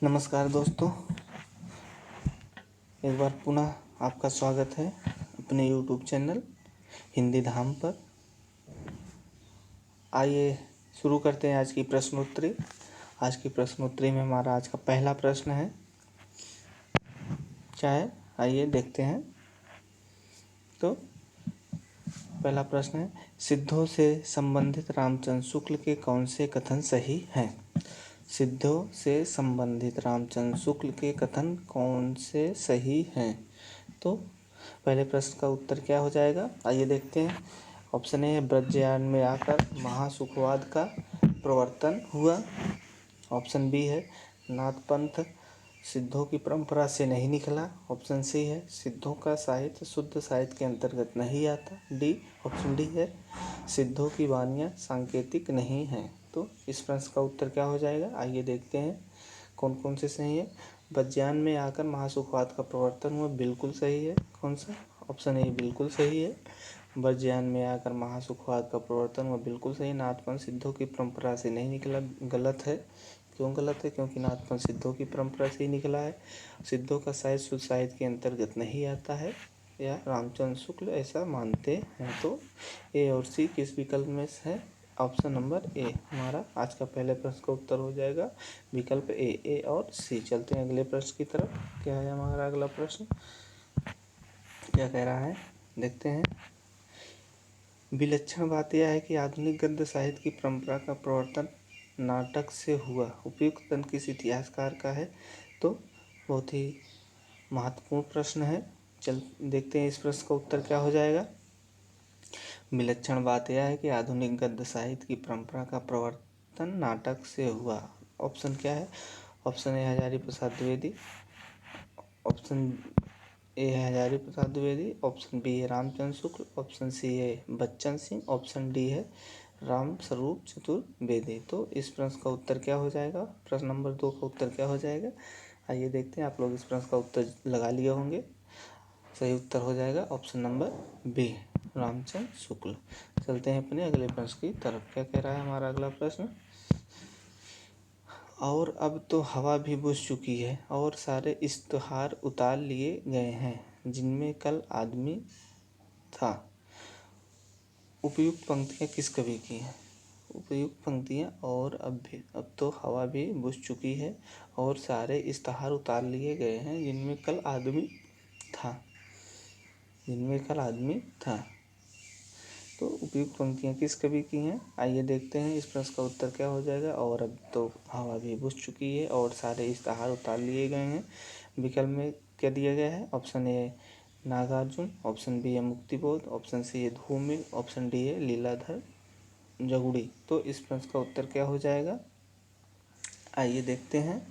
नमस्कार दोस्तों, एक बार पुनः आपका स्वागत है अपने YouTube चैनल हिंदी धाम पर। आइए शुरू करते हैं आज की प्रश्नोत्तरी। आज की प्रश्नोत्तरी में हमारा आज का पहला प्रश्न है, क्या है आइए देखते हैं। तो पहला प्रश्न है, सिद्धों से संबंधित रामचंद्र शुक्ल के कौन से कथन सही हैं? सिद्धों से संबंधित रामचंद्र शुक्ल के कथन कौन से सही हैं? तो पहले प्रश्न का उत्तर क्या हो जाएगा, आइए देखते हैं। ऑप्शन ए, ब्रजयान में आकर महासुखवाद का प्रवर्तन हुआ। ऑप्शन बी है, नाथ पंथ सिद्धों की परंपरा से नहीं निकला। ऑप्शन सी है, सिद्धों का साहित्य शुद्ध साहित्य के अंतर्गत नहीं आता। ऑप्शन डी है, सिद्धों की वानियाँ सांकेतिक नहीं हैं। तो इस प्रश्न का उत्तर क्या हो जाएगा, आइए देखते हैं कौन कौन से सही है। ब्रजयान में आकर महासुखवाद का प्रवर्तन हुआ, बिल्कुल सही है। कौन सा? ऑप्शन ए बिल्कुल सही है। ब्रजयान में आकर महासुखवाद का प्रवर्तन हुआ, बिल्कुल सही। नाथपंथ सिद्धों की परंपरा से नहीं निकला, गलत है। क्यों गलत है? क्योंकि नाथपंथ सिद्धों की परंपरा से ही निकला है। सिद्धों का साहित्य शुद्ध साहित्य के अंतर्गत नहीं आता है, या रामचंद्र शुक्ल ऐसा मानते हैं। तो ए और सी किस विकल्प में है? ऑप्शन नंबर ए हमारा आज का पहले प्रश्न का उत्तर हो जाएगा, विकल्प ए और सी। चलते हैं अगले प्रश्न की तरफ। क्या है हमारा अगला प्रश्न, क्या कह रहा है, देखते हैं। विलक्षण बात यह है कि आधुनिक गद्य साहित्य की परंपरा का प्रवर्तन नाटक से हुआ। उपयुक्त ग्रंथ किस इतिहासकार का है? तो बहुत ही महत्वपूर्ण प्रश्न है। चल देखते हैं इस प्रश्न का उत्तर क्या हो जाएगा। विलक्षण बात यह है कि आधुनिक गद्य साहित्य की परंपरा का प्रवर्तन नाटक से हुआ। ऑप्शन क्या है? Option A Hazari Prasad Dwivedi, option A है हजारी प्रसाद द्विवेदी, ऑप्शन बी है रामचंद्र शुक्ल, ऑप्शन सी है बच्चन सिंह, ऑप्शन डी है राम स्वरूप चतुर्वेदी। तो इस प्रश्न का उत्तर क्या हो जाएगा, प्रश्न नंबर 2 का उत्तर क्या हो जाएगा, आइए देखते हैं। आप लोग इस प्रश्न का उत्तर लगा लिए होंगे। सही उत्तर हो जाएगा option number B, Ramchandra Shukla. चलते हैं अपने अगले प्रश्न की तरफ। क्या कह रहा है हमारा अगला प्रश्न, और अब तो हवा भी बुझ चुकी है और सारे इश्तहार उतार लिए गए हैं जिनमें कल आदमी था। उपयुक्त पंक्तियाँ किस कवि की हैं? उपयुक्त पंक्तियाँ, और अब तो हवा भी बुझ चुकी है और सारे इश्तहार उतार लिए गए हैं जिनमें कल आदमी था, जिनमें कल आदमी था। तो उपयुक्त पंक्तियाँ किस कवि की हैं, आइए देखते हैं। इस प्रश्न का उत्तर क्या हो जाएगा, और अब तो हवा भी बुझ चुकी है और सारे इश्तहार उतार लिए गए हैं। विकल्प में क्या दिया गया है? Option A Nagarjun, option B है मुक्तिबोध, ऑप्शन सी है धूमिल, ऑप्शन डी है लीलाधर जगुड़ी। तो इस प्रश्न का उत्तर क्या हो जाएगा, आइए देखते हैं।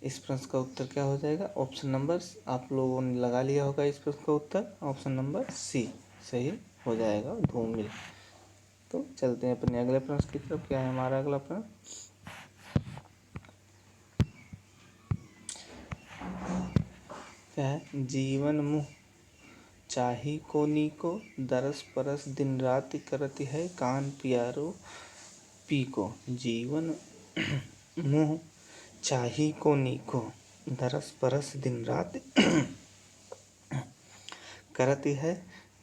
इस प्रश्न का उत्तर क्या हो जाएगा, ऑप्शन नंबर, आप लोगों ने लगा लिया होगा इस प्रश्न का उत्तर, ऑप्शन नंबर सी सही हो जाएगा, धूमिल। तो चलते हैं अपने अगले प्रश्न की तरफ। क्या है हमारा अगला प्रश्न, क्या है? जीवन मुँह चाही को नीको, दरस परस दिन रात करती है कान प्यारो पी को। जीवन मुँह चाही को नीको, दरस परस दिन रात करती है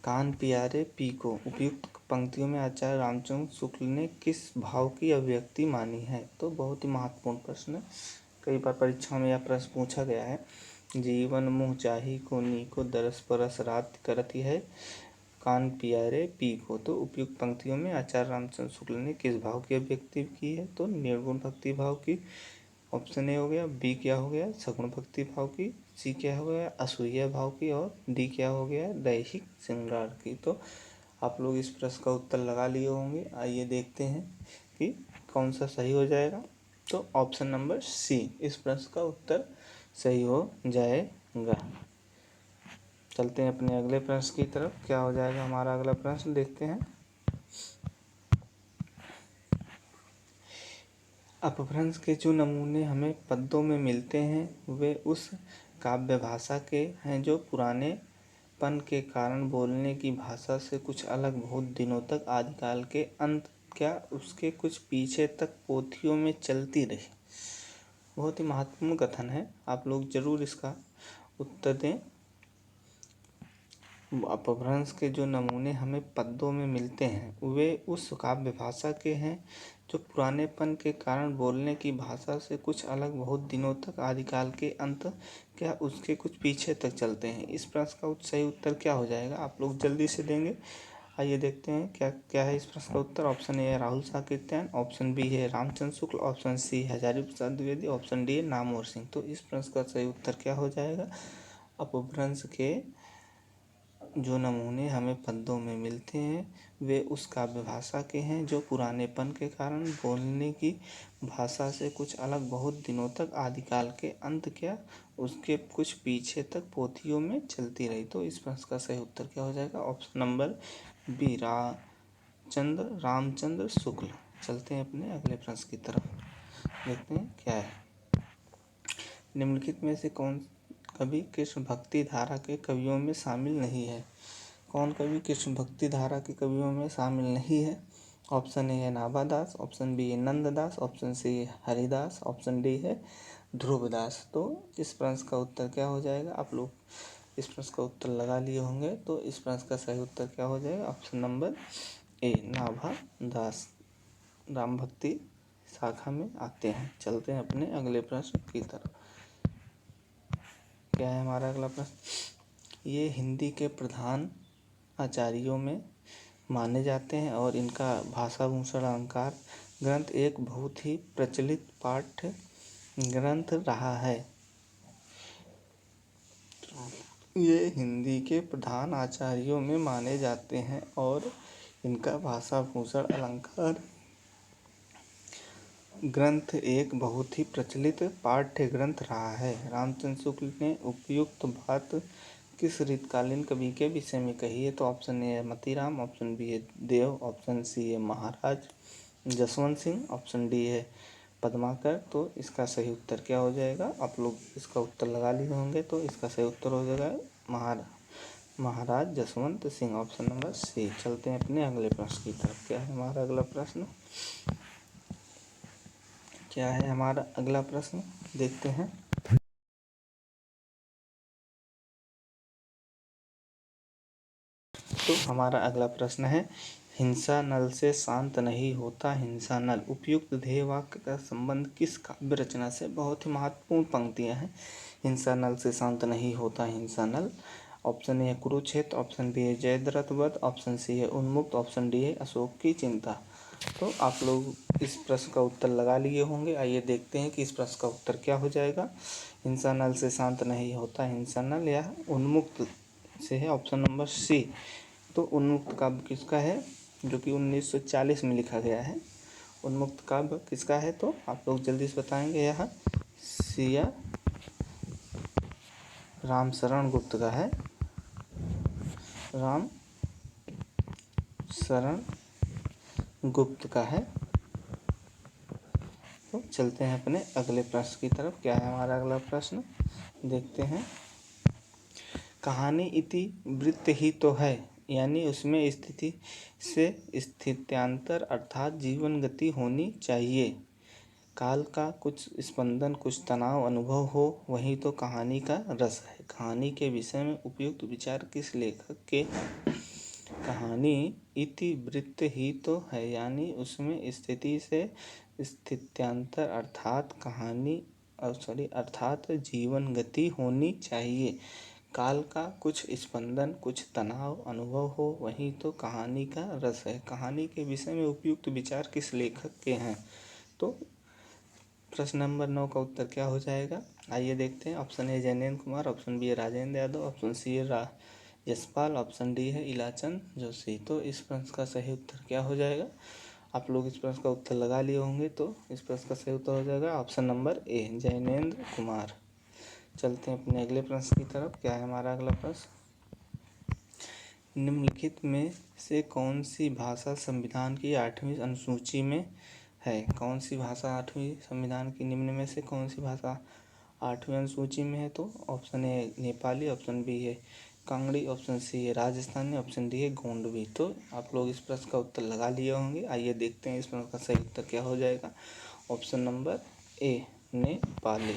कान प्यारे पी को। उपयुक्त पंक्तियों में आचार्य रामचंद्र शुक्ल ने किस भाव की अभिव्यक्ति मानी है? तो बहुत ही महत्वपूर्ण प्रश्न है, कई बार परीक्षा में यह प्रश्न पूछा गया है। जीवन मुँह चाही को नीको, दरस परस रात करती है कान प्यारे पी को। तो उपयुक्त पंक्तियों में आचार्य रामचंद्र शुक्ल ने किस भाव की अभिव्यक्ति की है? तो निर्गुण भक्ति भाव की। ऑप्शन ए हो गया, बी क्या हो गया, सगुण भक्ति भाव की, सी क्या हो गया, असूया भाव की, और डी क्या हो गया, दैहिक श्रृंगार की। तो आप लोग इस प्रश्न का उत्तर लगा लिए होंगे। आइए देखते हैं कि कौन सा सही हो जाएगा। तो ऑप्शन नंबर सी इस प्रश्न का उत्तर सही हो जाएगा। चलते हैं अपने अगले प्रश्न की तरफ। क्या हो जाएगा हमारा अगला प्रश्न, देखते हैं। अपभ्रंश के जो नमूने हमें पद्यों में मिलते हैं वे उस काव्य भाषा के हैं जो पुरानेपन के कारण बोलने की भाषा से कुछ अलग बहुत दिनों तक आदिकाल के अंत क्या उसके कुछ पीछे तक पोथियों में चलती रही। बहुत ही महत्वपूर्ण कथन है, आप लोग जरूर इसका उत्तर दें। अपभ्रंश के जो नमूने हमें पद्यों में मिलते हैं वे उस काव्य भाषा के हैं जो पुरानेपन के कारण बोलने की भाषा से कुछ अलग, बहुत दिनों तक, आदिकाल के अंत क्या उसके कुछ पीछे तक चलते हैं। इस प्रश्न का सही उत्तर क्या हो जाएगा, आप लोग जल्दी से देंगे। आइए देखते हैं क्या क्या है इस प्रश्न का उत्तर। ऑप्शन ए है राहुल साकृत्यायन, ऑप्शन बी है Ramchandra Shukla, option C Hazari Prasad Dwivedi, option D है नामवर सिंह। तो इस प्रश्न का सही उत्तर क्या हो जाएगा, अपभ्रंश के जो नमूने हमें पद्यों में मिलते हैं वे उस काव्य भाषा के हैं जो पुरानेपन के कारण बोलने की भाषा से कुछ अलग, बहुत दिनों तक, आदिकाल के अंत क्या उसके कुछ पीछे तक पोथियों में चलती रही। तो इस प्रश्न का सही उत्तर क्या हो जाएगा, option number B Ramchandra Shukla. चलते हैं अपने अगले प्रश्न की तरफ, देखते हैं क्या है। निम्नलिखित में से कौन कवि कृष्ण भक्ति धारा के कवियों में शामिल नहीं है। कौन कवि कृष्ण भक्ति धारा के कवियों में शामिल नहीं है। ऑप्शन ए है नाभादास, ऑप्शन बी है नंददास, ऑप्शन सी है हरिदास, ऑप्शन डी है ध्रुवदास। तो इस प्रश्न का उत्तर क्या हो जाएगा, आप लोग इस प्रश्न का उत्तर लगा लिए होंगे। तो इस प्रश्न का सही उत्तर क्या हो जाएगा, option number A Nabhadas Ram भक्ति शाखा में आते हैं। चलते हैं अपने अगले प्रश्न की तरफ। क्या है हमारा अगला प्रश्न, ये हिंदी के प्रधान आचार्यों में माने जाते हैं और इनका भाषाभूषण अलंकार ग्रंथ एक बहुत ही प्रचलित पाठ्य ग्रंथ रहा है। ये हिंदी के प्रधान आचार्यों में माने जाते हैं और इनका भाषाभूषण अलंकार ग्रंथ एक बहुत ही प्रचलित पाठ्य ग्रंथ रहा है। रामचंद्र शुक्ल ने उपयुक्त बात किस ऋतकालीन कवि के विषय में कही है। तो ऑप्शन ए है मतीराम, ऑप्शन बी है देव, ऑप्शन सी है महाराज जसवंत सिंह, ऑप्शन डी है पद्माकर। तो इसका सही उत्तर क्या हो जाएगा, आप लोग इसका उत्तर लगा लिए होंगे। तो इसका सही उत्तर हो जाएगा Maharaj Jaswant Singh, option number C. चलते हैं अपने अगले प्रश्न की तरफ। क्या है हमारा अगला प्रश्न, क्या है हमारा अगला प्रश्न, देखते हैं। तो हमारा अगला प्रश्न है, हिंसा नल से शांत नहीं होता हिंसा नल, उपयुक्त ध्येय वाक्य का संबंध किस काव्य रचना से। बहुत ही महत्वपूर्ण पंक्तियां हैं। हिंसा नल से शांत नहीं होता हिंसा नल, ऑप्शन ए है कुरुक्षेत्र, ऑप्शन बी है जयद्रथ वध, ऑप्शन सी है उन्मुक्त, ऑप्शन डी है अशोक की चिंता। तो आप लोग इस प्रश्न का उत्तर लगा लिए होंगे। आइए देखते हैं कि इस प्रश्न का उत्तर क्या हो जाएगा। हिंसा नल से शांत नहीं होता हिंसा नल या उन्मुक्त से है ऑप्शन नंबर सी। तो उन्मुक्त काव्य किसका है, जो कि 1940 में लिखा गया है। उन्मुक्त काव्य किसका है, तो आप लोग जल्दी से बताएंगे। यह सिया राम शरण गुप्त का है, राम शरण गुप्त का है। तो चलते हैं अपने अगले प्रश्न की तरफ। क्या है हमारा अगला प्रश्न, देखते हैं। कहानी इति वृत्त ही तो है, यानी उसमें स्थिति से स्थित्यांतर अर्थात जीवन गति होनी चाहिए। काल का कुछ स्पंदन, कुछ तनाव अनुभव हो, वही तो कहानी का रस है। कहानी के विषय में उपयुक्त विचार किस लेखक के। कहानी इति वृत्त ही तो है, यानी उसमें स्थिति से स्थित्यांतर अर्थात कहानी अर्थात जीवन गति होनी चाहिए। काल का कुछ स्पंदन, कुछ तनाव अनुभव हो, वही तो कहानी का रस है। कहानी के विषय में उपयुक्त विचार किस लेखक के हैं। तो प्रश्न नंबर 9 का उत्तर क्या हो जाएगा, आइए देखते हैं। Option A Jainendra Kumar, option B है राजेंद्र यादव, ऑप्शन सी है यशपाल, ऑप्शन डी है इलाचंद जोशी। तो इस प्रश्न का सही उत्तर क्या हो जाएगा, आप लोग इस प्रश्न का उत्तर लगा लिए होंगे। तो इस प्रश्न का सही उत्तर हो जाएगा option number A Jainendra Kumar. चलते हैं अपने अगले प्रश्न की तरफ। क्या है हमारा अगला प्रश्न, निम्नलिखित में से कौन सी भाषा संविधान की 8वीं अनुसूची में है। कौन सी भाषा 8वीं संविधान की निम्न में से कौन सी भाषा 8वीं अनुसूची में है। तो option A Nepali, option B है कांगड़ी, ऑप्शन सी है राजस्थानी, ऑप्शन डी है गोंडवी। तो आप लोग इस प्रश्न का उत्तर लगा लिए होंगे। आइए देखते हैं इस प्रश्न का सही उत्तर क्या हो जाएगा। Option number A Nepali.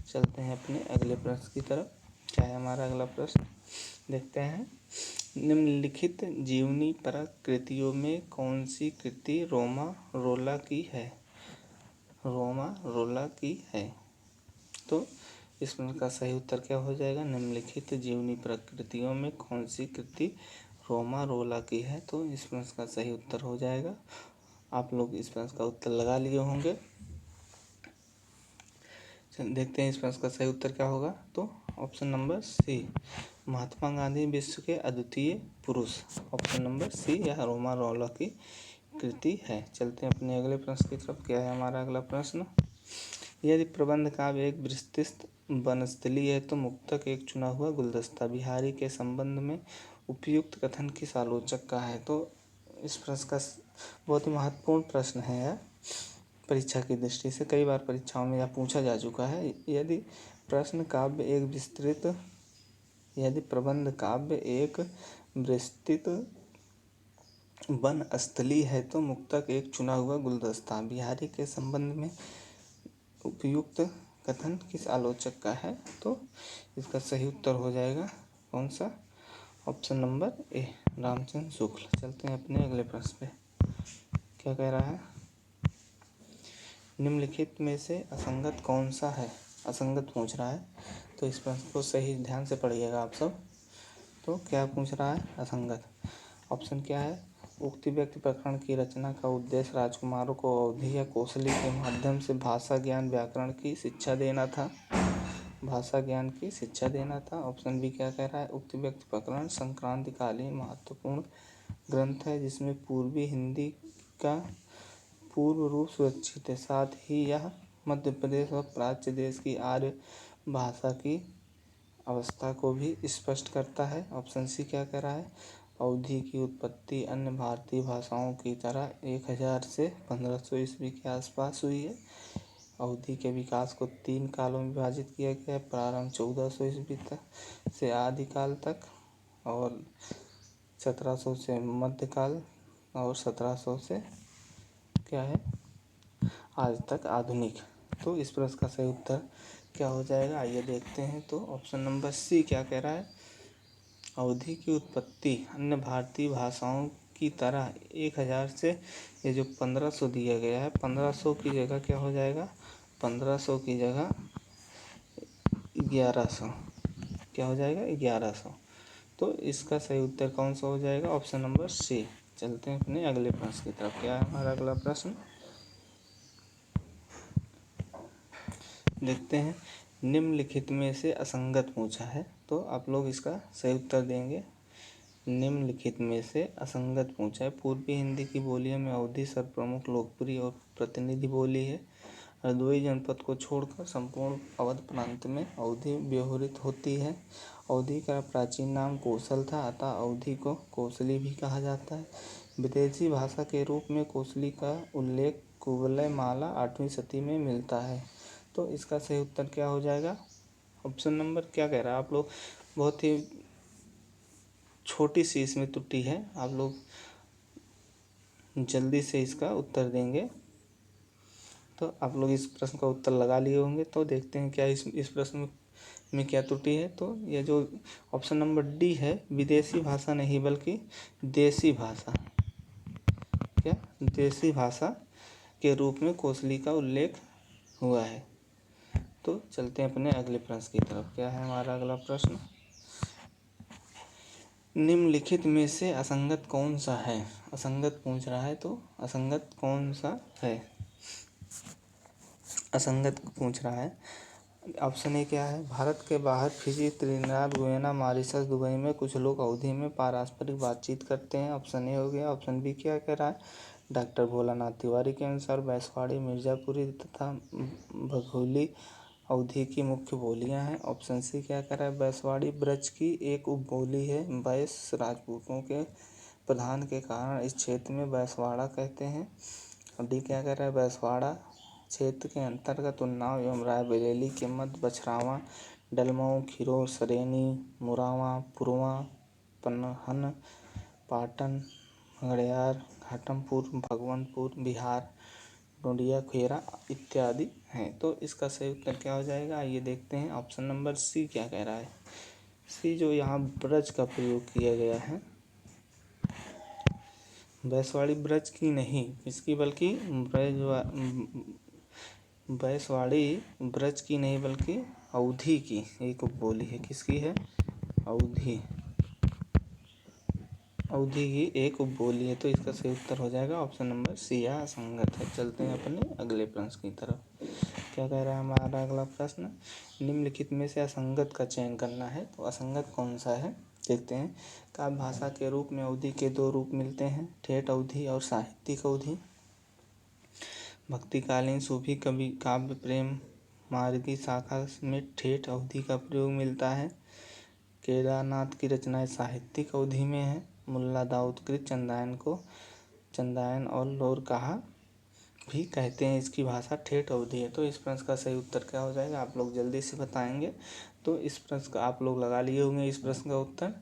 चलते हैं अपने अगले प्रश्न की तरफ। क्या है हमारा अगला प्रश्न, देखते हैं। निम्नलिखित जीवनी परक कृतियों में कौन सी कृति रोमा रोला की है? रोमा रोला की है। तो इस प्रश्न का सही उत्तर क्या हो जाएगा? निम्नलिखित जीवनी परक कृतियों में कौन सी कृति रोमा रोला की है? तो इस प्रश्न का सही उत्तर हो जाएगा, आप लोग इस प्रश्न का उत्तर लगा लिए होंगे। देखते हैं इस प्रश्न का सही उत्तर क्या होगा। तो ऑप्शन नंबर सी, महात्मा गांधी विश्व के अद्वितीय पुरुष। ऑप्शन नंबर सी, यह रोमा रोला की कृति है। चलते हैं अपने अगले प्रश्न की तरफ। क्या है हमारा अगला प्रश्न, यदि प्रबंध काव्य एक विस्तृत वनस्थली है तो मुक्तक एक चुना हुआ गुलदस्ता। बिहारी के संबंध में उपयुक्त कथन किस आलोचक का है? तो इस प्रश्न का बहुत ही महत्वपूर्ण प्रश्न है यह, परीक्षा की दृष्टि से कई बार परीक्षाओं में यह पूछा जा चुका है। यदि प्रश्न काव्य एक विस्तृत यदि प्रबंध काव्य एक विस्तृत वन स्थली है तो मुक्तक एक चुना हुआ गुलदस्ता। बिहारी के संबंध में उपयुक्त कथन किस आलोचक का है? तो इसका सही उत्तर हो जाएगा कौन सा? Option number A, Ramchandra Shukla. चलते हैं अपने अगले प्रश्न पे। क्या कह रहा है, निम्नलिखित में से असंगत कौन सा है? असंगत पूछ रहा है, तो इस प्रश्न को सही ध्यान से पढ़िएगा आप सब। तो क्या पूछ रहा है? असंगत। ऑप्शन क्या है, उक्ति व्यक्ति प्रकरण की रचना का उद्देश्य राजकुमारों को अवधि या कौशली के माध्यम से भाषा ज्ञान व्याकरण की शिक्षा देना था। भाषा ज्ञान की शिक्षा देना था। ऑप्शन बी क्या कह रहा है, उक्ति व्यक्ति प्रकरण संक्रांतिकालीन महत्वपूर्ण ग्रंथ है जिसमें पूर्वी हिंदी का पूर्व रूप सुरक्षित है, साथ ही यह मध्य प्रदेश और प्राच्य देश की आर्य भाषा की अवस्था को भी स्पष्ट करता है। ऑप्शन सी क्या कह रहा है, अवधि की उत्पत्ति अन्य भारतीय भाषाओं की तरह 1000 से 1500 ईस्वी के आसपास हुई है। अवधि के विकास को 3 कालों में विभाजित किया गया है, प्रारंभ 1400 ईस्वी तक से आदिकाल तक, और 1700 से मध्यकाल, और 1700 से क्या है आज तक आधुनिक। तो इस प्रश्न का सही उत्तर क्या हो जाएगा, आइए देखते हैं। तो ऑप्शन नंबर सी क्या कह रहा है, अवधि की उत्पत्ति अन्य भारतीय भाषाओं की तरह 1000 से, ये जो 1500 दिया गया है, 1500 की जगह क्या हो जाएगा, 1500 की जगह 1100, क्या हो जाएगा 1100। तो इसका सही उत्तर कौन सा हो जाएगा, ऑप्शन नंबर सी। चलते हैं अपने अगले प्रश्न की तरफ। क्या है हमारा अगला प्रश्न, देखते हैं। निम्नलिखित में से असंगत पूछा है, तो आप लोग इसका सही उत्तर देंगे। निम्नलिखित में से असंगत पूछा है, पूर्वी हिंदी की बोलियों में अवधि सर्वप्रमुख लोकप्रिय और प्रतिनिधि बोली है। हरदोई जनपद को छोड़कर संपूर्ण अवध प्रांत में अवधि व्यवहृत होती है। अवधि का प्राचीन नाम कौशल था, अतः अवधि को कौशली भी कहा जाता है। विदेशी भाषा के रूप में कौशली का उल्लेख कुवलय माला 8वीं शती में मिलता है। तो इसका सही उत्तर क्या हो जाएगा, ऑप्शन नंबर क्या कह रहा है, आप लोग बहुत ही छोटी सी इसमें त्रुटि है, आप लोग जल्दी से इसका उत्तर देंगे। तो आप लोग इस प्रश्न का उत्तर लगा लिए होंगे, तो देखते हैं क्या इस प्रश्न में क्या त्रुटि है। तो ये जो ऑप्शन नंबर डी है, विदेशी भाषा नहीं बल्कि देसी भाषा, क्या देसी भाषा के रूप में कौशली का उल्लेख हुआ है। तो चलते हैं अपने अगले प्रश्न की तरफ। क्या है हमारा अगला प्रश्न, निम्नलिखित में से असंगत कौन सा है? असंगत पूछ रहा है, तो असंगत कौन सा है, असंगत पूछ रहा है। ऑप्शन ए क्या है, भारत के बाहर Fiji, Trinidad, Guyana, Mauritius, Dubai में कुछ लोग अवधि में पारस्परिक बातचीत करते हैं। ऑप्शन ए हो गया। ऑप्शन बी क्या कह रहा है, डॉक्टर भोलानाथ तिवारी के अनुसार बैसवाड़ी, मिर्ज़ापुरी तथा बघौली अवधि की मुख्य बोलियां हैं। ऑप्शन सी क्या कह रहा है, बैसवाड़ी ब्रज की एक उपबोली है। बैस राजपूतों के प्रधान के कारण इस क्षेत्र में बैसवाड़ा कहते हैं। और डी क्या कह रहा है, बैसवाड़ा क्षेत्र के अंतर्गत उन्नाव एवं रायबरेली के मध्य बछरावा, डलमऊ, खिरोर, सरेनी, मुरावा, पुरवा, पनहन, पाटन, गड़ियार, घाटमपुर, भगवंतपुर, बिहार डोडिया खेरा इत्यादि हैं। तो इसका सही उत्तर क्या हो जाएगा, आइए देखते हैं ऑप्शन नंबर सी क्या कह रहा है। सी जो यहाँ ब्रज का प्रयोग किया गया है, बैसवाड़ी ब्रज की नहीं इसकी बल्कि बैसवाड़ी ब्रज की नहीं बल्कि अवधी की एक उपबोली है। किसकी है, अवधी, अवधी की एक उपबोली है। तो इसका सही उत्तर हो जाएगा ऑप्शन नंबर सी, या असंगत है। चलते हैं अपने अगले प्रश्न की तरफ। क्या कह रहा है हमारा अगला प्रश्न, निम्नलिखित में से असंगत का चयन करना है। तो असंगत कौन सा है देखते हैं। काव्य भाषा के रूप में अवधी के दो रूप मिलते हैं, ठेठ अवधी और साहित्यिक अवधी। भक्तिकालीन सूफी कवि काव्य प्रेम मार्गी शाखा में ठेठ अवधी का प्रयोग मिलता है। केदारनाथ की रचनाएं साहित्यिक अवधि में है। मुल्ला दाऊद कृत चंदायन को चंदायन और लोर कहा भी कहते हैं, इसकी भाषा ठेठ अवधि है। तो इस प्रश्न का सही उत्तर क्या हो जाएगा, आप लोग जल्दी से बताएंगे। तो इस प्रश्न का आप लोग लगा लिए होंगे इस प्रश्न का उत्तर।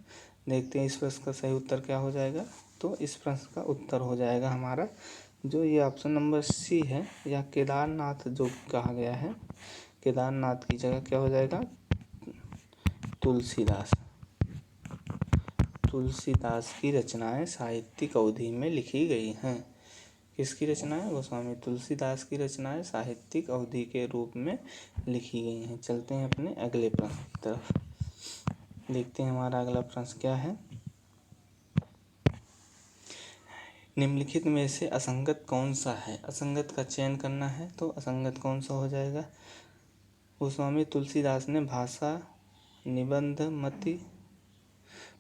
देखते हैं इस प्रश्न का सही उत्तर क्या हो जाएगा। तो इस प्रश्न का उत्तर हो जाएगा हमारा जो ये ऑप्शन नंबर सी है, या केदारनाथ जो कहा गया है, केदारनाथ की जगह क्या हो जाएगा, तुलसीदास। तुलसीदास की रचनाएं साहित्यिक अवधि में लिखी गई हैं। किसकी रचनाएं, गोस्वामी तुलसीदास की रचनाएं साहित्यिक अवधि के रूप में लिखी गई हैं। चलते हैं अपने अगले प्रश्न की तरफ। देखते हैं हमारा अगला प्रश्न क्या है। निम्नलिखित में से असंगत कौन सा है, असंगत का चयन करना है। तो असंगत कौन सा हो जाएगा, गोस्वामी तुलसीदास ने भाषा निबंध मति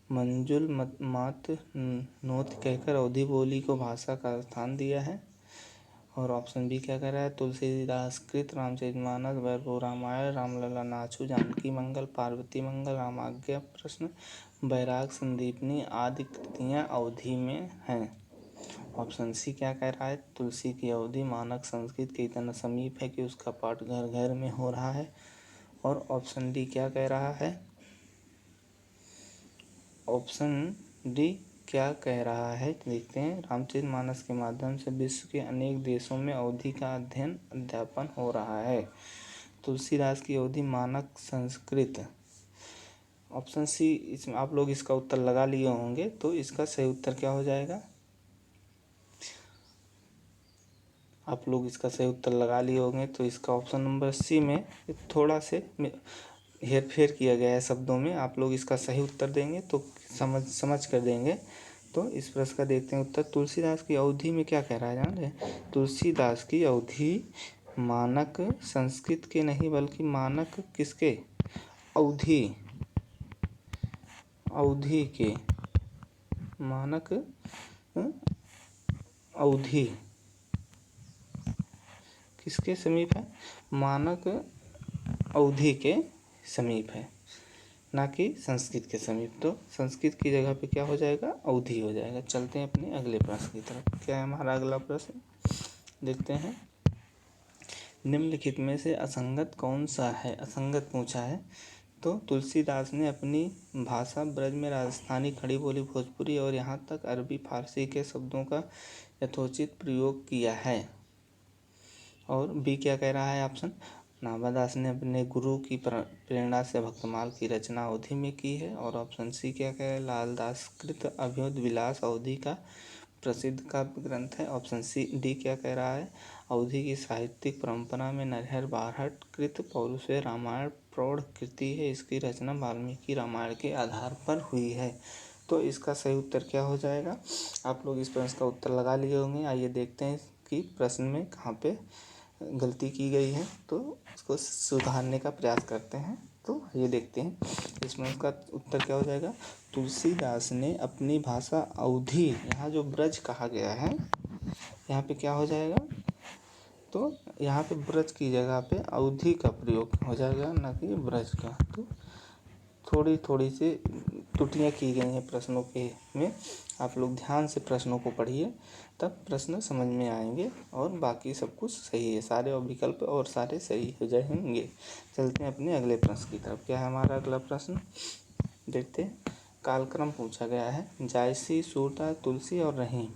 मंजुल मात नोत कहकर अवधि बोली को भाषा का स्थान दिया है। और ऑप्शन बी क्या कह रहा है, तुलसीदास कृत रामचरितमानस वैभव रामायण रामलला नाचू जानकी मंगल पार्वती मंगल रामाज्ञा प्रश्न बैराग संदीपनी आदि कृतियाँ अवधि में हैं। ऑप्शन सी क्या कह रहा है, तुलसी की अवधि मानक संस्कृत के इतना समीप है कि उसका पाठ घर घर में हो रहा है। और ऑप्शन डी क्या कह रहा है, ऑप्शन डी क्या कह रहा है देखते हैं, रामचरितमानस के माध्यम से विश्व के अनेक देशों में अवधि का अध्ययन अध्यापन हो रहा है। तुलसीदास की अवधि मानक संस्कृत, ऑप्शन सी, इसमें आप लोग इसका उत्तर लगा लिए होंगे। तो इसका सही उत्तर क्या हो जाएगा, आप लोग इसका सही उत्तर लगा लिए होंगे। तो इसका ऑप्शन नंबर सी में थोड़ा से हेर फेर किया गया है शब्दों में, आप लोग इसका सही उत्तर देंगे तो समझ कर देंगे। तो इस प्रश्न का देखते हैं उत्तर। तुलसीदास की अवधि में क्या कह रहा है जान रहे, तुलसीदास की अवधि मानक संस्कृत के नहीं बल्कि मानक किसके, अवधि, अवधि के मानक अवधि किसके समीप है, मानक अवधि के समीप है, ना कि संस्कृत के समीप। तो संस्कृत की जगह पे क्या हो जाएगा, अवधि हो जाएगा। चलते हैं अपने अगले प्रश्न की तरफ। क्या है हमारा अगला प्रश्न देखते हैं। निम्नलिखित में से असंगत कौन सा है, असंगत पूछा है। तो तुलसीदास ने अपनी भाषा ब्रज में राजस्थानी खड़ी बोली भोजपुरी और यहाँ तक अरबी फारसी के शब्दों का यथोचित प्रयोग किया है। और बी क्या कह रहा है ऑप्शन, नाभादास ने अपने गुरु की प्रेरणा से भक्तमाल की रचना अवधि में की है। और ऑप्शन सी क्या कह रहा है, लालदास कृत अभ्युदय विलास अवधि का प्रसिद्ध काव्य ग्रंथ है। ऑप्शन सी डी क्या कह रहा है, अवधि की साहित्यिक परंपरा में नरहर बारहट कृत पौरुषेय रामायण प्रौढ़ कृति है, इसकी रचना वाल्मीकि रामायण के आधार पर हुई है। तो इसका सही उत्तर क्या हो जाएगा, आप लोग इस प्रश्न का उत्तर लगा लिए होंगे। आइए देखते हैं कि प्रश्न में कहाँ पे गलती की गई है, तो उसको सुधारने का प्रयास करते हैं। तो ये देखते हैं इसमें उसका उत्तर क्या हो जाएगा, तुलसीदास ने अपनी भाषा अवधि, यहाँ जो ब्रज कहा गया है यहाँ पे क्या हो जाएगा, तो यहाँ पे ब्रज की जगह पे अवधि का प्रयोग हो जाएगा, ना कि ब्रज का। तो थोड़ी थोड़ी सी त्रुटियाँ की गई हैं प्रश्नों के में, आप लोग ध्यान से प्रश्नों को पढ़िए तब प्रश्न समझ में आएंगे। और बाकी सब कुछ सही है, सारे विकल्प और सारे सही हो जाएंगे। चलते हैं अपने अगले प्रश्न की तरफ। क्या है हमारा अगला प्रश्न देखते हैं। कालक्रम पूछा गया है, जायसी सूरता तुलसी और रहीम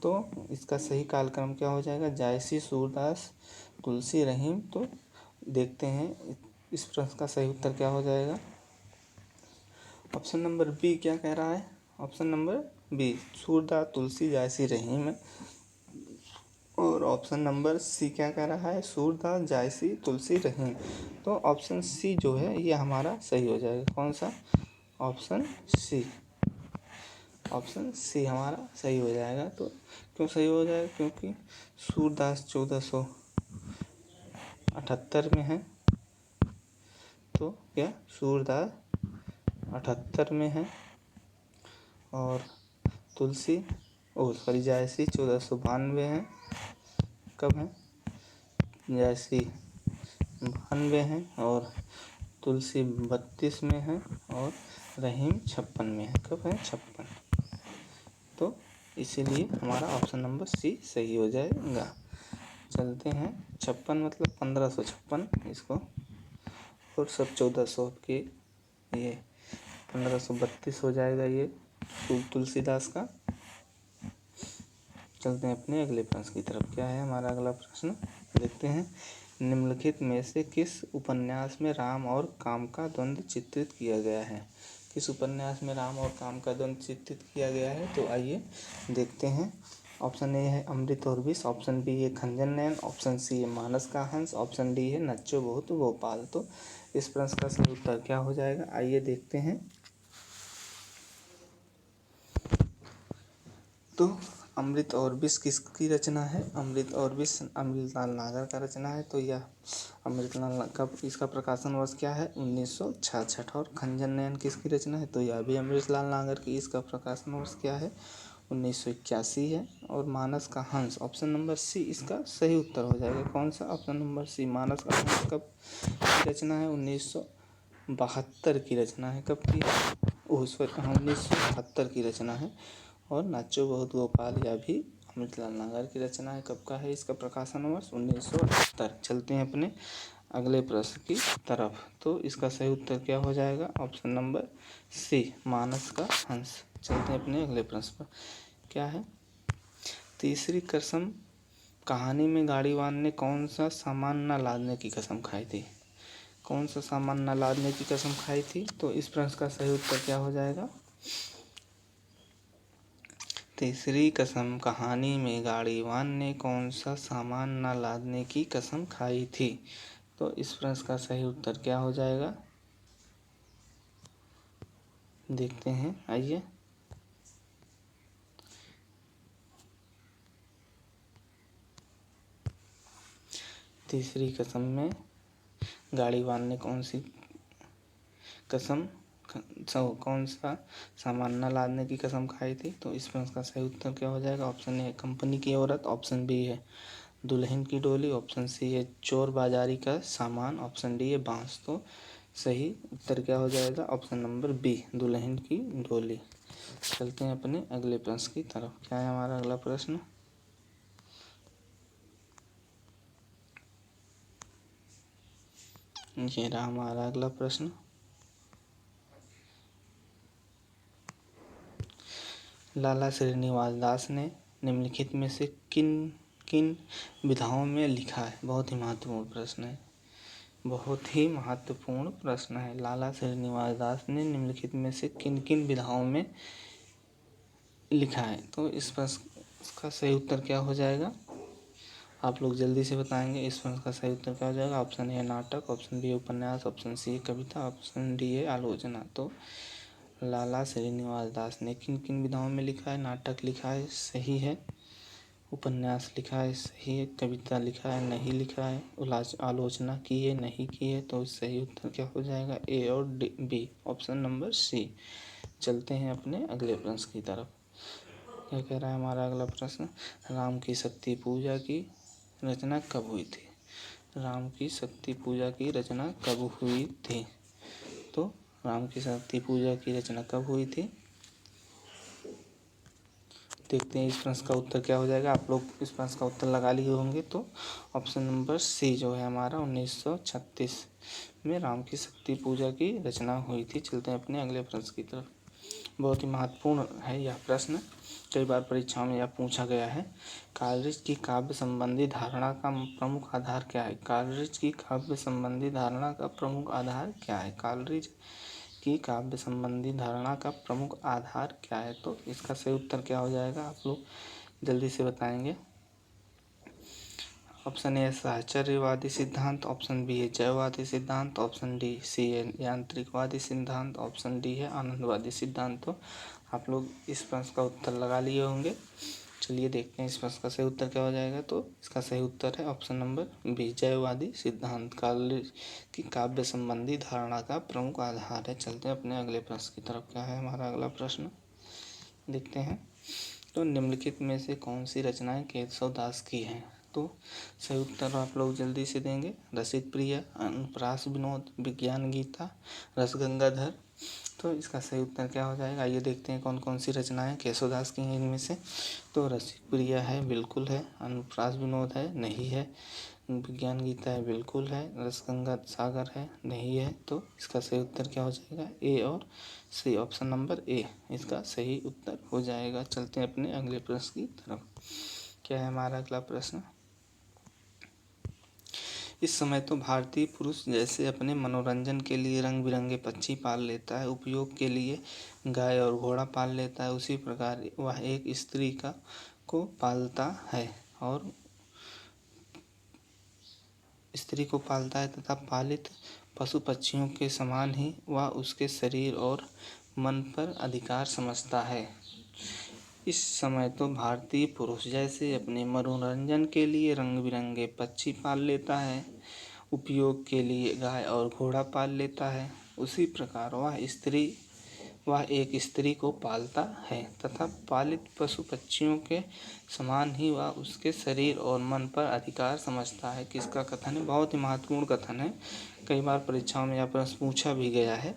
तो इसका सही कालक्रम क्या हो जाएगा? जायसी, सूरदास, तुलसी, रहीम। तो देखते हैं इस प्रश्न का सही उत्तर क्या हो जाएगा। ऑप्शन नंबर बी क्या कह रहा है? ऑप्शन नंबर बी सूरदास, तुलसी, जायसी, रहीम है। और ऑप्शन नंबर सी क्या कह रहा है? सूरदास, जायसी, तुलसी, रहीम। तो ऑप्शन सी जो है ये हमारा सही हो जाएगा। कौन सा? Option C. ऑप्शन सी हमारा सही हो जाएगा। तो क्यों सही हो जाएगा? क्योंकि सूरदास 1478 में है। तो क्या सूरदास 78 में है। और तुलसी जायसी 1492 है। कब है? जायसी 92 है और तुलसी 32 में है और रहीम 56 में है। कब है? 56। तो इसीलिए हमारा ऑप्शन नंबर सी सही हो जाएगा। चलते हैं 56 मतलब 1556 इसको, और सब 1400 के ये 1532 हो जाएगा ये तुलसीदास का। चलते हैं अपने अगले प्रश्न की तरफ। क्या है हमारा अगला प्रश्न? देखते हैं। निम्नलिखित में से किस उपन्यास में राम और काम का द्वंद्व चित्रित किया गया है? किस उपन्यास में राम और काम का द्वंद्व चित्रित किया गया है? तो आइए देखते हैं। ऑप्शन ए है अमृत और विष, ऑप्शन बी है खंजन नयन, ऑप्शन सी है मानस का हंस, ऑप्शन डी है नच्चो बहुत गोपाल। तो इस प्रश्न का सही उत्तर क्या हो जाएगा? आइए देखते हैं। तो अमृत और विष किसकी रचना है? अमृत और विष अमृतलाल नागर का रचना है। तो यह अमृतलाल कब, इसका प्रकाशन वर्ष क्या है? 1966। और खंजन नयन किसकी रचना है? तो यह भी अमृतलाल नागर की। इसका प्रकाशन वर्ष क्या है? 1981 है। और मानस का हंस, ऑप्शन नंबर सी इसका सही उत्तर हो जाएगा। कौन सा? ऑप्शन नंबर सी मानस का हंस कब की रचना है? 1972 की रचना है। कब की? 1972 की रचना है। और नाचो बहुत गोपाल यह भी अमृतलाल नागर की रचना है। कब का है इसका प्रकाशन वर्ष? 1978। चलते हैं अपने अगले प्रश्न की तरफ। तो इसका सही उत्तर क्या हो जाएगा? ऑप्शन नंबर सी मानस का हंस। चलते हैं अपने अगले प्रश्न पर। क्या है? तीसरी कसम कहानी में गाड़ीवान ने कौन सा सामान न लादने की कसम खाई थी? कौन सा सामान न लादने की कसम खाई थी? तो इस प्रश्न का सही उत्तर क्या हो जाएगा? तीसरी कसम कहानी में गाड़ीवान ने कौन सा सामान न लादने की कसम खाई थी? तो इस प्रश्न का सही उत्तर क्या हो जाएगा? देखते हैं, आइए। तीसरी कसम में गाड़ीवान ने कौन सी कसम कौन सा सामान न लादने की कसम खाई थी? तो इस प्रश्न का सही उत्तर क्या हो जाएगा? ऑप्शन ए है कंपनी की औरत, ऑप्शन बी है दुल्हन की डोली, ऑप्शन सी है चोर बाजारी का सामान, ऑप्शन डी है बांस। तो सही उत्तर क्या हो जाएगा? ऑप्शन नंबर बी दुल्हन की डोली। चलते हैं अपने अगले प्रश्न की तरफ। क्या है हमारा अगला प्रश्न? ये रहा हमारा अगला प्रश्न। लाला श्रीनिवास दास ने निम्नलिखित में से किन किन विधाओं में लिखा है? बहुत ही महत्वपूर्ण प्रश्न है। बहुत ही महत्वपूर्ण प्रश्न है। लाला श्रीनिवास दास ने निम्नलिखित में से किन किन विधाओं में लिखा है? तो इस प्रश्न का सही उत्तर क्या हो जाएगा? आप लोग जल्दी से बताएंगे। इस प्रश्न का सही उत्तर क्या हो जाएगा? ऑप्शन ए नाटक, ऑप्शन बी उपन्यास, ऑप्शन सी कविता, ऑप्शन डी है आलोचना। तो लाला श्रीनिवास दास ने किन किन विधाओं में लिखा है? नाटक लिखा है, सही है। उपन्यास लिखा है, सही है। कविता लिखा है, नहीं लिखा है। आलोचना की है, नहीं की है। तो सही उत्तर क्या हो जाएगा? ए और बी, ऑप्शन नंबर सी। चलते हैं अपने अगले प्रश्न की तरफ। क्या कह रहा है हमारा अगला प्रश्न? राम की शक्ति पूजा की रचना कब हुई थी? राम की शक्ति पूजा की रचना कब हुई थी? तो राम की शक्ति पूजा की रचना कब हुई थी? देखते हैं इस प्रश्न का उत्तर क्या हो जाएगा। आप लोग इस प्रश्न का उत्तर लगा लिए होंगे। तो ऑप्शन नंबर सी जो है हमारा 1936 में राम की शक्ति पूजा की रचना हुई थी। चलते हैं अपने अगले प्रश्न की तरफ। बहुत ही महत्वपूर्ण है यह प्रश्न। कई बार परीक्षाओं में यह पूछा गया है। कालरिज की काव्य संबंधी धारणा का प्रमुख आधार क्या है? कालरिज की काव्य संबंधी धारणा का प्रमुख आधार क्या है? कालरिज की काव्य संबंधी धारणा का प्रमुख आधार क्या है? तो इसका सही उत्तर क्या हो जाएगा, आप लोग जल्दी से बताएंगे। ऑप्शन ए साहचर्यवादी सिद्धांत, ऑप्शन बी है जयवादी सिद्धांत, ऑप्शन सी है यांत्रिकवादी सिद्धांत, ऑप्शन डी है आनंदवादी सिद्धांत। तो आप लोग इस प्रश्न का उत्तर लगा लिए होंगे। चलिए देखते हैं इस प्रश्न का सही उत्तर क्या हो जाएगा। तो इसका सही उत्तर है ऑप्शन नंबर बी जयवादी सिद्धांत। कालरिज की काव्य संबंधी धारणा का प्रमुख आधार है। चलते हैं अपने अगले प्रश्न की तरफ। क्या है हमारा अगला प्रश्न, देखते हैं। तो निम्नलिखित में से कौन सी रचनाएं केशव दास की हैं? तो सही उत्तर आप लोग जल्दी से देंगे। रसिक प्रिया, अनुप्रास विनोद, विज्ञान गीता, रसगंगाधर। तो इसका सही उत्तर क्या हो जाएगा, आइए देखते हैं कौन कौन सी रचनाएं केशवदास की हैं इनमें से। तो रसिक प्रिया है, बिल्कुल है। अनुप्रास विनोद है, नहीं है। विज्ञान गीता है, बिल्कुल है। रसगंगा सागर है, नहीं है। तो इसका सही उत्तर क्या हो जाएगा, ए और सी, ऑप्शन नंबर ए इसका सही उत्तर हो जाएगा। चलते हैं अपने अगले प्रश्न की तरफ। क्या है हमारा अगला प्रश्न। इस समय तो भारतीय पुरुष जैसे अपने मनोरंजन के लिए रंग बिरंगे पक्षी पाल लेता है, उपयोग के लिए गाय और घोड़ा पाल लेता है, उसी प्रकार वह एक स्त्री को पालता है और स्त्री को पालता है तथा पालित पशु पक्षियों के समान ही वह उसके शरीर और मन पर अधिकार समझता है। इस समय तो भारतीय पुरुष जैसे अपने मनोरंजन के लिए रंग बिरंगे पक्षी पाल लेता है, उपयोग के लिए गाय और घोड़ा पाल लेता है, उसी प्रकार वह एक स्त्री को पालता है तथा पालित पशु पक्षियों के समान ही वह उसके शरीर और मन पर अधिकार समझता है। किसका कथन है, बहुत ही महत्वपूर्ण कथन है, कई बार परीक्षाओं में यह प्रश्न पूछा भी गया है।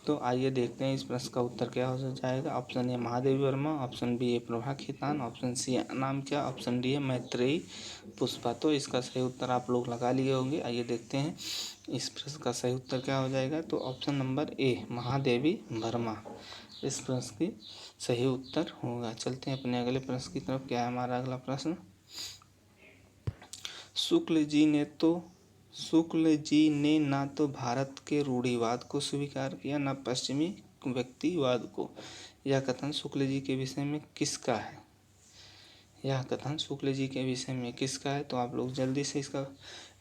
तो आइए देखते हैं इस प्रश्न का उत्तर क्या हो जाएगा। Option A Mahadevi Verma, option B ए प्रभा खेतान, ऑप्शन सी नाम क्या, ऑप्शन डी है मैत्रेयी पुष्पा। तो इसका सही उत्तर आप लोग लगा लिए होंगे। आइए देखते हैं इस प्रश्न का सही उत्तर क्या हो जाएगा। तो option number A Mahadevi Verma इस प्रश्न की सही उत्तर होगा। चलते हैं अपने अगले प्रश्न की तरफ। क्या है हमारा अगला प्रश्न। शुक्ल जी ने ना तो भारत के रूढ़िवाद को स्वीकार किया न पश्चिमी व्यक्तिवाद को। यह कथन शुक्ल जी के विषय में किसका है? यह कथन शुक्ल जी के विषय में किसका है? तो आप लोग जल्दी से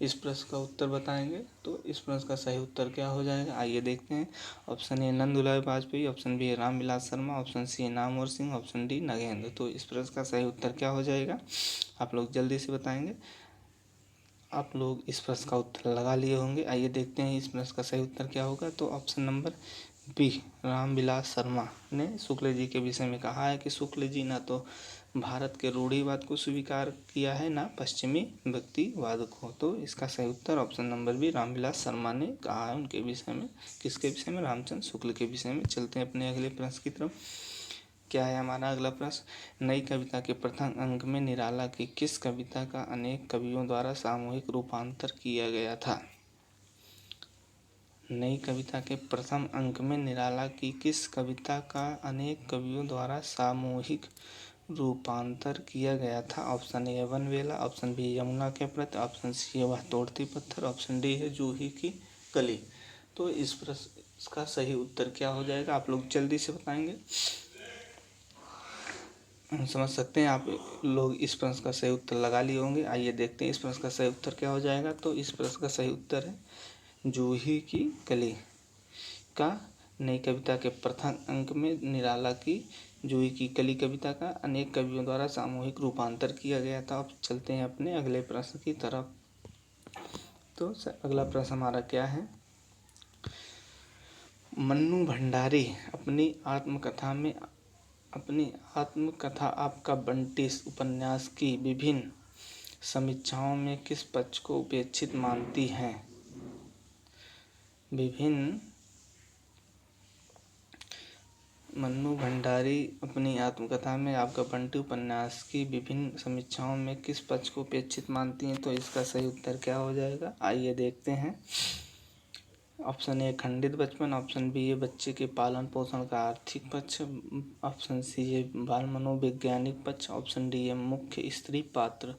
इस प्रश्न का उत्तर बताएंगे। तो इस प्रश्न का सही उत्तर क्या हो जाएगा, आइए देखते हैं। Option A Nandulal Vajpeyi, option B Ramvilas Sharma, option C Namvar Singh, option D Nagendra. तो इस प्रश्न का सही उत्तर क्या हो जाएगा, आप लोग जल्दी से बताएंगे। आप लोग इस प्रश्न का उत्तर लगा लिए होंगे। आइए देखते हैं इस प्रश्न का सही उत्तर क्या होगा। तो option number B Ramvilas Sharma ने शुक्ल जी के विषय में कहा है कि शुक्ल जी ना तो भारत के रूढ़िवाद को स्वीकार किया है ना पश्चिमी व्यक्तिवाद को। तो इसका सही उत्तर option number B Ramvilas Sharma ने कहा है उनके विषय में। किसके विषय में, रामचंद्र शुक्ल के विषय में। चलते हैं अपने अगले प्रश्न की तरफ। क्या है हमारा अगला प्रश्न। नई कविता के प्रथम अंक में निराला की किस कविता का अनेक कवियों द्वारा सामूहिक रूपांतर किया गया था? नई कविता के प्रथम अंक में निराला की किस कविता का अनेक कवियों द्वारा सामूहिक रूपांतर किया गया था? Option A Vanvela, option B Yamuna के प्रति, ऑप्शन सी है वह तोड़ती पत्थर, ऑप्शन डी है जूही की कली। तो इस प्रश्न का सही उत्तर क्या हो जाएगा, आप लोग जल्दी से बताएंगे। समझ सकते हैं आप लोग इस प्रश्न का सही उत्तर लगा लिए होंगे। आइए देखते हैं इस प्रश्न का सही उत्तर क्या हो जाएगा। तो इस प्रश्न का सही उत्तर है जूही की कली का नई कविता के प्रथम अंक में निराला की जूही की कली कविता का अनेक कवियों द्वारा सामूहिक रूपांतर किया गया था। अब चलते हैं अपने अगले प्रश्न की तरफ। तो अगला प्रश्न हमारा क्या है। मन्नू भंडारी अपनी आत्मकथा आपका बंटी उपन्यास की विभिन्न समीक्षाओं में किस पक्ष को उपेक्षित मानती हैं? मन्नू भंडारी अपनी आत्मकथा में आपका बंटी उपन्यास की विभिन्न समीक्षाओं में किस पक्ष को उपेक्षित मानती हैं? तो इसका सही उत्तर क्या हो जाएगा, आइए देखते हैं। ऑप्शन ए खंडित बचपन, ऑप्शन बी है बच्चे के पालन पोषण का आर्थिक पक्ष, ऑप्शन सी है बाल मनोवैज्ञानिक पक्ष, ऑप्शन डी है मुख्य स्त्री पात्र।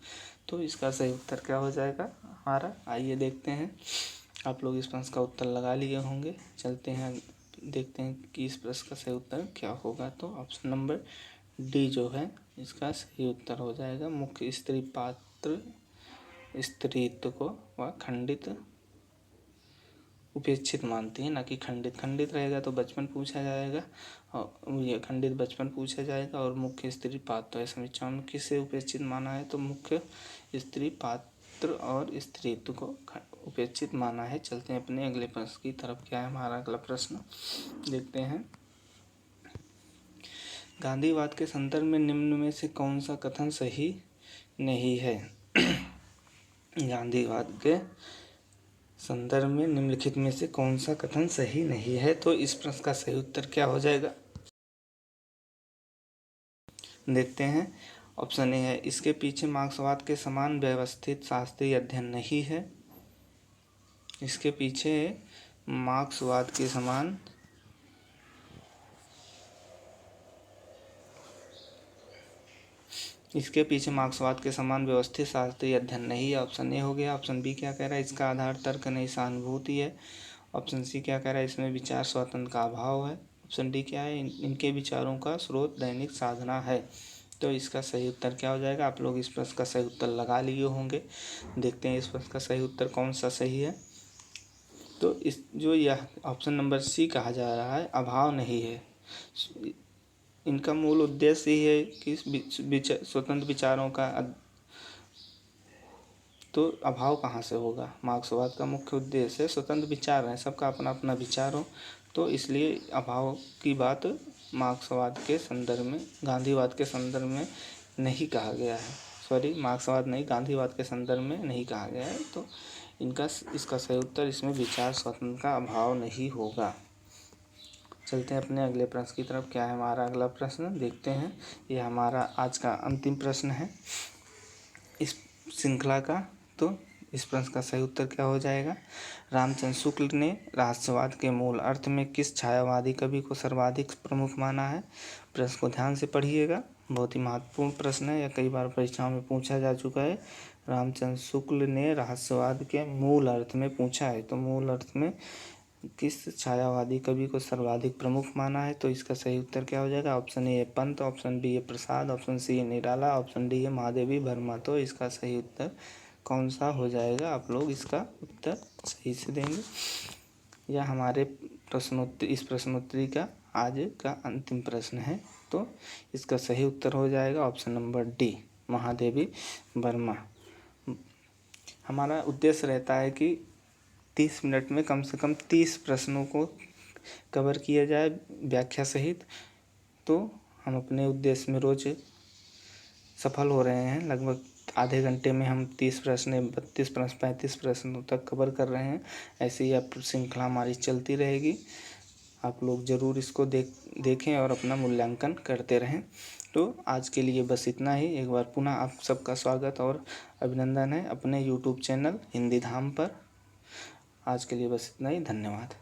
तो इसका सही उत्तर क्या हो जाएगा हमारा, आइए देखते हैं। आप लोग इस प्रश्न का उत्तर लगा लिए होंगे। चलते हैं देखते हैं कि इस प्रश्न का सही उत्तर क्या होगा। तो ऑप्शन नंबर डी जो है इसका सही उत्तर हो जाएगा। मुख्य स्त्री पात्र स्त्रीत्व को वह खंडित उपेक्षित मानती है, ना कि खंडित। खंडित रहेगा तो बचपन पूछा जाएगा और ये खंडित बचपन पूछा जाएगा। और मुख्य स्त्री पात्र समीक्षा में किसे उपेक्षित माना है, तो मुख्य स्त्री पात्र और स्त्रीत्व को उपेक्षित माना है। चलते हैं अपने अगले प्रश्न की तरफ। क्या है हमारा अगला प्रश्न, देखते हैं। गांधीवाद के संदर्भ में निम्न में से कौन सा कथन सही नहीं है। गांधीवाद के संदर्भ में निम्नलिखित में से कौन सा कथन सही नहीं है। तो इस प्रश्न का सही उत्तर क्या हो जाएगा, देखते हैं। ऑप्शन ए है इसके पीछे मार्क्सवाद के समान व्यवस्थित शास्त्रीय अध्ययन नहीं है। इसके पीछे मार्क्सवाद के समान व्यवस्थित शास्त्रीय अध्ययन नहीं है। ऑप्शन ए हो गया। ऑप्शन बी क्या कह रहा है, इसका आधार तर्क नहीं सहानुभूति है। ऑप्शन सी क्या कह रहा है, इसमें विचार स्वातंत्र का अभाव है। ऑप्शन डी क्या है, इनके विचारों का स्रोत दैनिक साधना है। तो इसका सही उत्तर क्या हो जाएगा। आप लोग इस प्रश्न का सही उत्तर लगा लिए होंगे। देखते हैं इस प्रश्न का सही उत्तर कौन सा सही है। तो इस जो यह ऑप्शन नंबर सी कहा जा रहा है, अभाव नहीं है। इनका मूल उद्देश्य ही है कि स्वतंत्र विचारों का तो अभाव कहाँ से होगा। मार्क्सवाद का मुख्य उद्देश्य है स्वतंत्र विचार है, सबका अपना अपना विचार हो, तो इसलिए अभाव की बात मार्क्सवाद के संदर्भ में, गांधीवाद के संदर्भ में नहीं कहा गया है। सॉरी, मार्क्सवाद नहीं, गांधीवाद के संदर्भ में नहीं कहा गया है। तो इसका सही उत्तर इसमें विचार स्वतंत्र का अभाव नहीं होगा। चलते हैं अपने अगले प्रश्न की तरफ। क्या है हमारा अगला प्रश्न, देखते हैं। यह हमारा आज का अंतिम प्रश्न है इस श्रृंखला का। तो इस प्रश्न का सही उत्तर क्या हो जाएगा। रामचंद्र शुक्ल ने रहस्यवाद के मूल अर्थ में किस छायावादी कवि को सर्वाधिक प्रमुख माना है। प्रश्न को ध्यान से पढ़िएगा, बहुत ही महत्वपूर्ण प्रश्न है, यह कई बार परीक्षाओं में पूछा जा चुका है। रामचंद्र शुक्ल ने रहस्यवाद के मूल अर्थ में पूछा है, तो मूल अर्थ में किस छायावादी कवि को सर्वाधिक प्रमुख माना है। तो इसका सही उत्तर क्या हो जाएगा। Option A Pant, option B है प्रसाद, ऑप्शन सी है निराला, ऑप्शन डी है महादेवी वर्मा। तो इसका सही उत्तर कौन सा हो जाएगा, आप लोग इसका उत्तर सही से देंगे। यह हमारे इस प्रश्नोत्तरी का आज का अंतिम प्रश्न है। तो इसका सही उत्तर हो जाएगा option number D, Mahadevi Verma. हमारा उद्देश्य रहता है कि 30 मिनट में कम से कम 30 प्रश्नों को कवर किया जाए व्याख्या सहित। तो हम अपने उद्देश्य में रोज सफल हो रहे हैं। लगभग आधे घंटे में हम 30 प्रश्न 32 प्रश्न 35 प्रश्नों तक कवर कर रहे हैं। ऐसे ही अब श्रृंखला हमारी चलती रहेगी। आप लोग ज़रूर इसको देखें और अपना मूल्यांकन करते रहें। तो आज के लिए बस इतना ही। एक बार पुनः आप सबका स्वागत और अभिनंदन है अपने YouTube चैनल हिंदी धाम पर। आज के लिए बस इतना ही, धन्यवाद।